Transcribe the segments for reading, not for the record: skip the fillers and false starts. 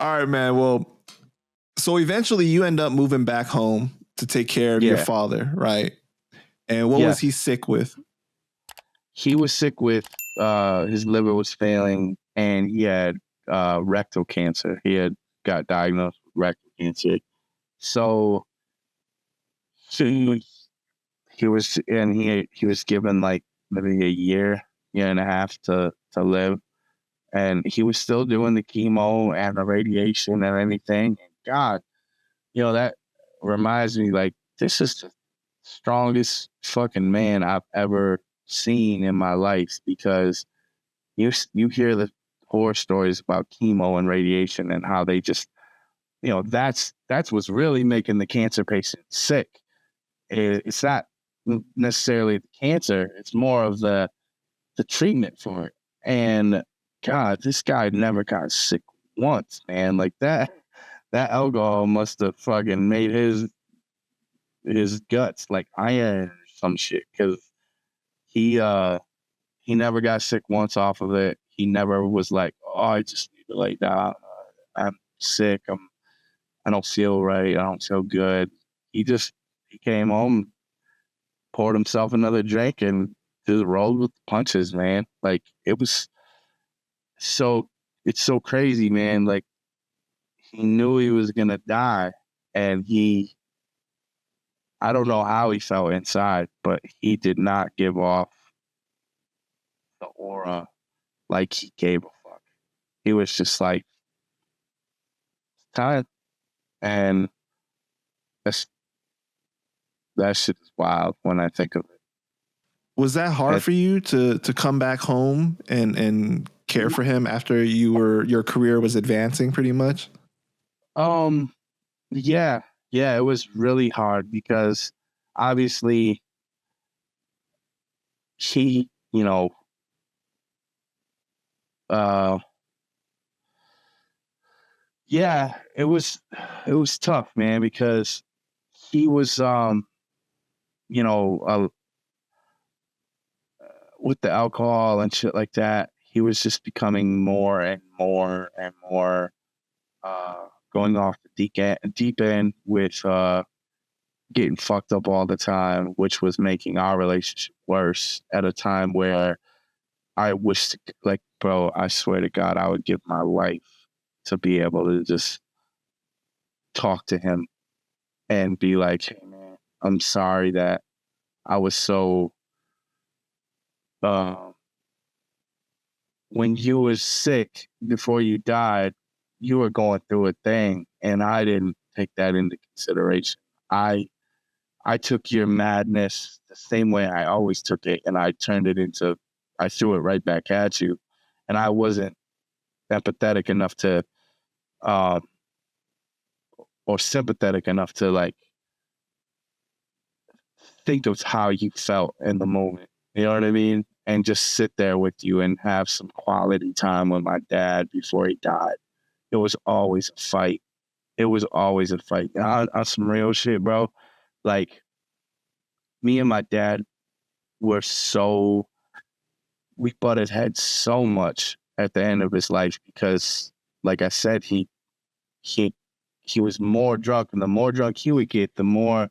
All right, man. Well, so eventually you end up moving back home to take care of your father, right? And what was he sick with? He was sick with his liver was failing, and he had rectal cancer. He had got diagnosed with rectal cancer. So he was given like maybe a year and a half to live, and he was still doing the chemo and the radiation and anything. And God, that reminds me, like, this is the strongest fucking man I've ever seen in my life, because you hear the horror stories about chemo and radiation and how they just, that's what's really making the cancer patient sick. It's not necessarily the cancer, it's more of the treatment for it. And God, this guy never got sick once, man. Like that alcohol must have fucking made his guts like iron or some shit, because he never got sick once off of it. He never was like, oh, I just need to lay down. I'm sick. I don't feel right. I don't feel good. He came home, poured himself another drink, and just rolled with the punches, man. Like, it's so crazy, man. Like, he knew he was gonna die, and I don't know how he felt inside, but he did not give off the aura like he gave a fuck. He was just like, tired. And that shit is wild when I think of it. Was that hard for you to come back home and care for him after your career was advancing pretty much? Yeah, it was really hard, because obviously he, it was tough, man, because he was, with the alcohol and shit like that, he was just becoming more and more and more, going off the deep end with, getting fucked up all the time, which was making our relationship worse at a time where I wish, like, bro, I swear to God, I would give my life to be able to just talk to him and be like, hey, man, I'm sorry that I was so, when you was sick before you died, you were going through a thing, and I didn't take that into consideration. I took your madness the same way I always took it, and I threw it right back at you. And I wasn't empathetic enough to, or sympathetic enough to, like, think of how you felt in the moment. You know what I mean? And just sit there with you and have some quality time with my dad before he died. It was always a fight. On some real shit, bro. Like, me and my dad we butted heads so much at the end of his life, because, like I said, he was more drunk, and the more drunk he would get, the more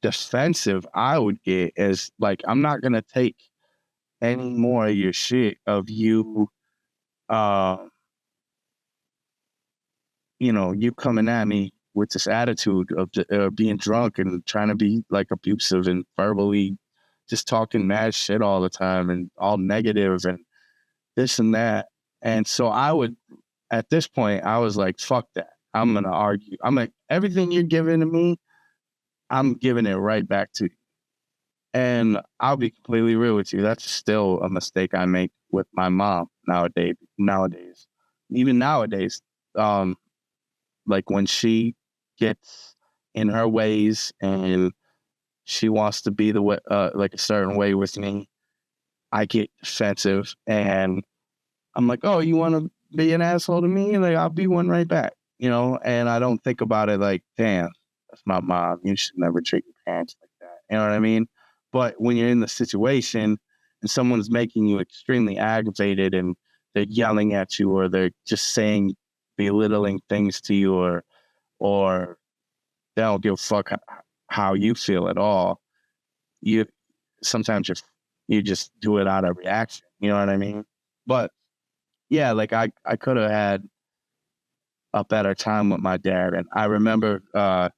defensive I would get, as like, I'm not gonna take any more of your shit of you, you coming at me with this attitude of being drunk and trying to be like abusive and verbally just talking mad shit all the time and all negative and this and that. And so at this point, I was like, fuck that. I'm going to argue. I'm like, everything you're giving to me, I'm giving it right back to you. And I'll be completely real with you. That's still a mistake I make with my mom nowadays. Even nowadays, like, when she gets in her ways and she wants to be like a certain way with me, I get defensive, and I'm like, oh, you want to be an asshole to me? Like, I'll be one right back, and I don't think about it like, damn, that's my mom. You should never treat your parents like that. You know what I mean? But when you're in the situation and someone's making you extremely aggravated and they're yelling at you, or they're just saying belittling things to you, or they don't give a fuck how you feel at all. You sometimes you just do it out of reaction. You know what I mean? But yeah, like I could have had a better time with my dad. And I remember the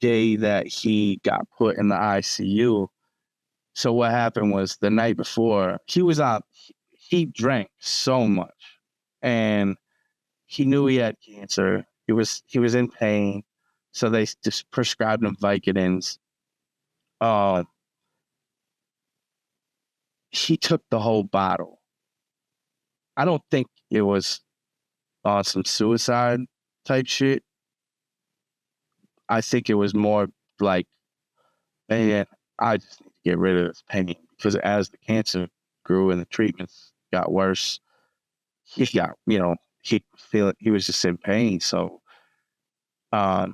day that he got put in the ICU. So what happened was the night before, he drank so much, and he knew he had cancer. He was in pain. So they just prescribed him Vicodins. Uh, he took the whole bottle. I don't think it was on some suicide type shit. I think it was more like, man, I just need to get rid of this pain, because as the cancer grew and the treatments got worse, he got, he was just in pain. So, I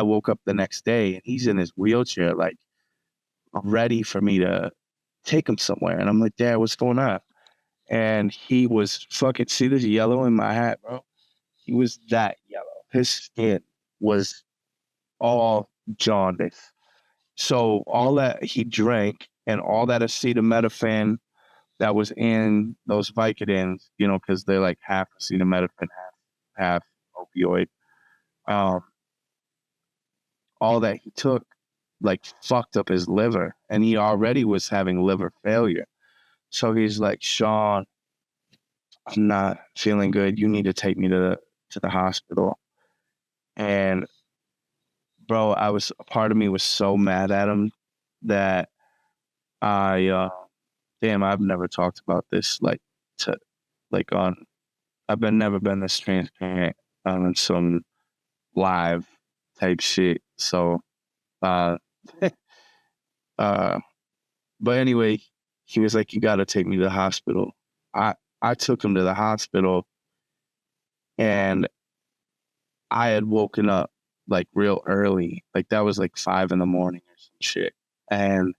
woke up the next day and he's in his wheelchair, like ready for me to take him somewhere. And I'm like, Dad, what's going on? And he was fucking, see this yellow in my hat, bro? He was that yellow. His skin was all jaundice. So all that he drank and all that acetaminophen that was in those Vicodins, because they're like half acetaminophen, half opioid. All that he took like fucked up his liver, and he already was having liver failure. So he's like, Sean, I'm not feeling good. You need to take me to the hospital. And bro, a part of me was so mad at him that I've never talked about this to like on never been this transparent on some live type shit. So uh uh but anyway, he was like, you gotta take me to the hospital. I took him to the hospital, and I had woken up like real early. Like that was like 5 a.m. or some shit. And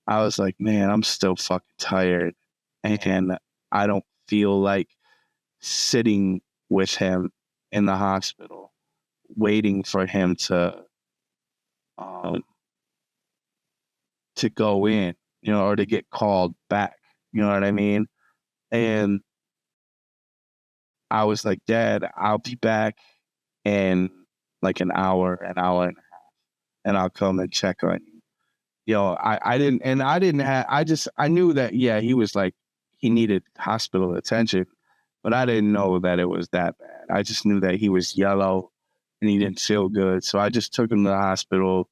I was like, man, I'm still fucking tired. And I don't feel like sitting with him in the hospital, waiting for him to go in, or to get called back. You know what I mean? And I was like, Dad, I'll be back in like an hour and a half, and I'll come and check on you. I knew that, yeah, he was like, he needed hospital attention, but I didn't know that it was that bad. I just knew that he was yellow and he didn't feel good. So I just took him to the hospital.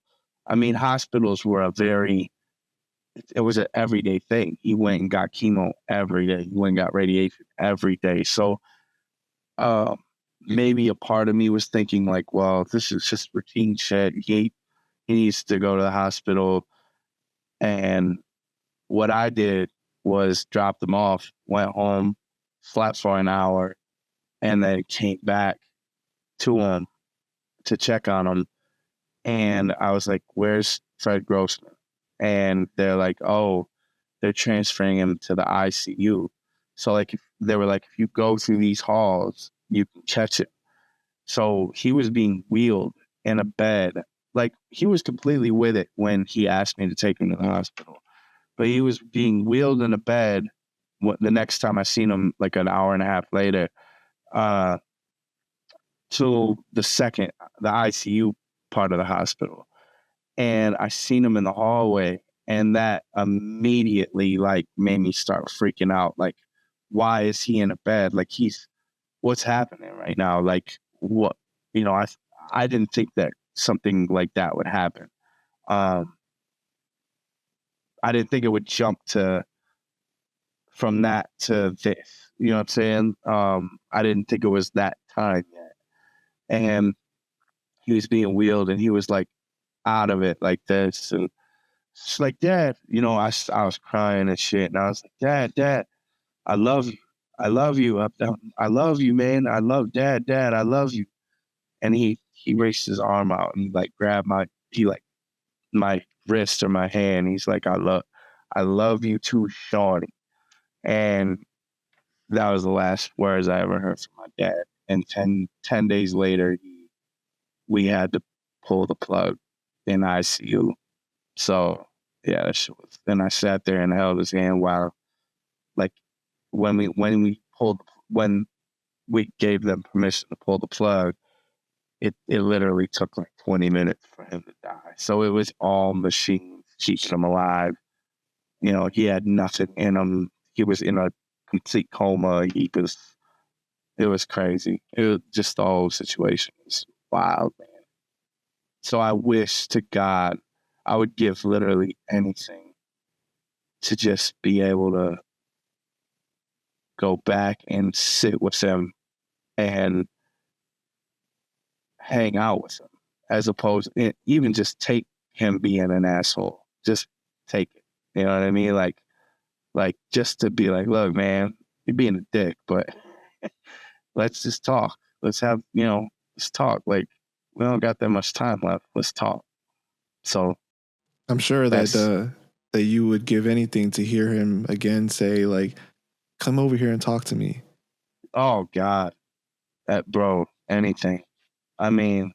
I mean, hospitals were it was an everyday thing. He went and got chemo every day. He went and got radiation every day. So maybe a part of me was thinking like, well, this is just routine shit. He needs to go to the hospital. And what I did was dropped him off, went home, slept for an hour, and then came back to him to check on him. And I was like, where's Fred Grossman? And they're like, oh, they're transferring him to the ICU. So like, they were like, if you go through these halls, you can catch it. So he was being wheeled in a bed. Like, he was completely with it when he asked me to take him to the hospital. But he was being wheeled in a bed the next time I seen him, like an hour and a half later, to the ICU part of the hospital. And I seen him in the hallway, and that immediately like made me start freaking out. Like, why is he in a bed? Like, what's happening right now? Like, what, I didn't think that something like that would happen. I didn't think it would jump from that to this. You know what I'm saying? I didn't think it was that time yet. And he was being wheeled, and he was like out of it like this. And it's like, Dad, I was crying and shit. And I was like, Dad, I love you. I love you. I love you, man. I love Dad, I love you. And he raised his arm out and like grabbed my wrist or my hand. He's like, I love you too, Shawty. And that was the last words I ever heard from my dad. And 10 days later, we had to pull the plug in ICU. So yeah, that shit was. Then I sat there and held his hand while, like, when we gave them permission to pull the plug, it literally took like 20 minutes for him to die. So it was all machines keeping him alive. You know, he had nothing in him. He was in a complete coma. It was crazy. It was just the whole situation was wild, man. So I wish to God I would give literally anything to just be able to go back and sit with him and hang out with him, as opposed to even just take him being an asshole. Just take it. You know what I mean? Like just to be like, look, man, you're being a dick, but let's just talk. Let's have, let's talk. Like, we don't got that much time left. Let's talk. So I'm sure that that's, that you would give anything to hear him again say, like, come over here and talk to me. oh God, that bro, anything. I mean,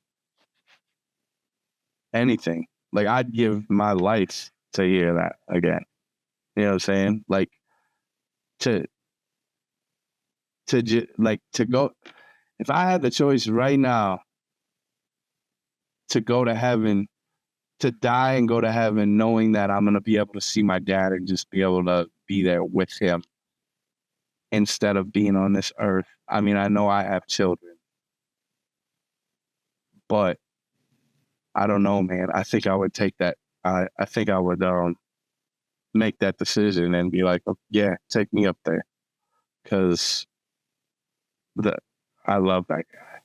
anything. Like, I'd give my life to hear that again. You know what I'm saying? Like, to to go. If I had the choice right now to go to heaven, to die and go to heaven, knowing that I'm gonna be able to see my dad and just be able to be there with him instead of being on this earth. I mean, I know I have children, but I don't know, man. I think I would take that. I think I would make that decision and be like, oh, yeah, take me up there, because I love that guy.